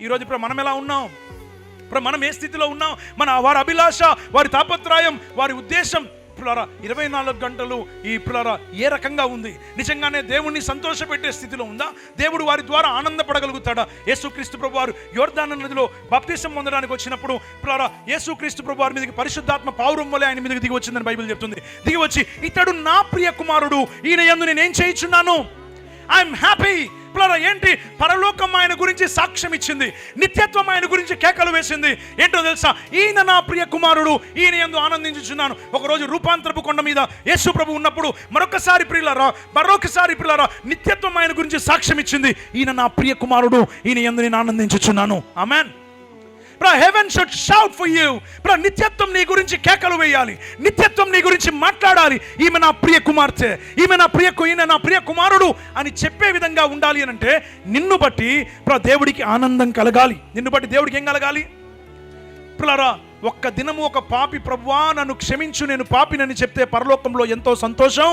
ఈరోజు ఇప్పుడు మనం ఎలా ఉన్నాం, ఇప్పుడు మనం ఏ స్థితిలో ఉన్నాం, వారి అభిలాష, వారి తాపత్రయం, వారి ఉద్దేశం 24 గంటలు ఈ ఏ రకంగా ఉంది? నిజంగానే దేవుణ్ణి సంతోషపెట్టే స్థితిలో ఉందా? దేవుడు వారి ద్వారా ఆనందపడగలుగుతాడా? యేసుక్రీస్తు ప్రభు వారు యోర్దాను నదిలో బాప్తిసం పొందడానికి వచ్చినప్పుడు యేసుక్రీస్తు ప్రభు వారి మీదకి పరిశుద్ధాత్మ పావురం వలె ఆయన మీదకి దిగి వచ్చిందని బైబిల్ చెప్తుంది. దిగి వచ్చి, ఇతడు నా ప్రియ కుమారుడు, ఈయన యందు నేనేం చేయించున్నాను, ఐఎమ్ హ్యాపీ. ఏంటి? పరలోకం ఆయన గురించి సాక్ష్యం ఇచ్చింది, నిత్యత్వం ఆయన గురించి కేకలు వేసింది. ఏంటో తెలుసా? ఈయన నా ప్రియ కుమారుడు, ఈయన యందు ఆనందించుచున్నాను. ఒకరోజు రూపాంతరపు కొండ మీద యేసు ప్రభు ఉన్నప్పుడు మరొకసారి ప్రియులారా నిత్యత్వం ఆయన గురించి సాక్ష్యం ఇచ్చింది. ఈయన నా ప్రియ కుమారుడు, ఈయన యందు నేను ఆనందించుచున్నాను. ఆమేన్. Heaven should shout for you. నిత్యత్వం నీ గురించి కేకలు వేయాలి, నిత్యత్వం నీ గురించి మాట్లాడాలి. ఈమె నా ప్రియ కుమార్తె, ఈయన నా ప్రియ కుమారుడు అని చెప్పే విధంగా ఉండాలి అని అంటే నిన్ను బట్టి దేవుడికి ఆనందం కలగాలి. నిన్ను బట్టి దేవుడికి ఏం కలగాలి? ఒక్క దినము ఒక పాపి, ప్రభువా నన్ను క్షమించు, నేను పాపినని చెప్తే పరలోకంలో ఎంతో సంతోషం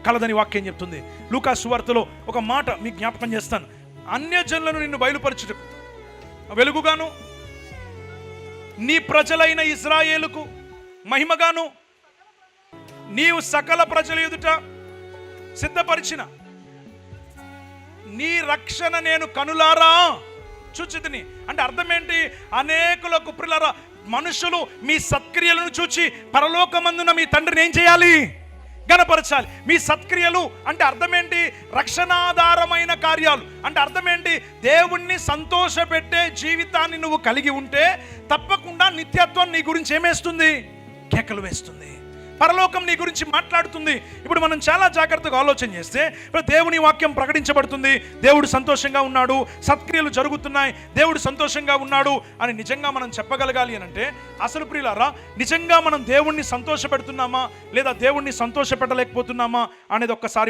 కలదని వాక్యం చెప్తుంది. లూకా సువార్తలో ఒక మాట మీకు జ్ఞాపకం చేస్తాను. అన్యజనులను నిన్ను బయలుపరచుటకు వెలుగుగాను, నీ ప్రజలైన ఇశ్రాయేలుకు మహిమగాను, నీవు సకల ప్రజల ఎదుట సిద్ధపరిచిన నీ రక్షణ నేను కనులారా చూచితిని. అంటే అర్థం ఏంటి? అనేకులకు ప్రియులారా మనుషులు మీ సత్క్రియలను చూచి పరలోకమందున మీ తండ్రిని ఏం చేయాలి? గణపరచాలి. మీ సత్క్రియలు అంటే అర్థం ఏంటి? రక్షణాధారమైన కార్యాలు. అంటే అర్థం ఏంటి? దేవుణ్ణి సంతోషపెట్టే జీవితాన్ని నువ్వు కలిగి ఉంటే తప్పకుండా నిత్యత్వం నీ గురించి ఏమేస్తుంది? కేకలు వేస్తుంది. పరలోకం నీ గురించి మాట్లాడుతుంది. ఇప్పుడు మనం చాలా జాగ్రత్తగా ఆలోచన చేస్తే దేవుని వాక్యం ప్రకటించబడుతుంది, దేవుడు సంతోషంగా ఉన్నాడు, సత్క్రియలు జరుగుతున్నాయి, దేవుడు సంతోషంగా ఉన్నాడు అని నిజంగా మనం చెప్పగలగాలి అని అంటే అసలు ప్రియులారా నిజంగా మనం దేవుణ్ణి సంతోషపెడుతున్నామా లేదా దేవుణ్ణి సంతోషపెట్టలేకపోతున్నామా అనేది ఒక్కసారి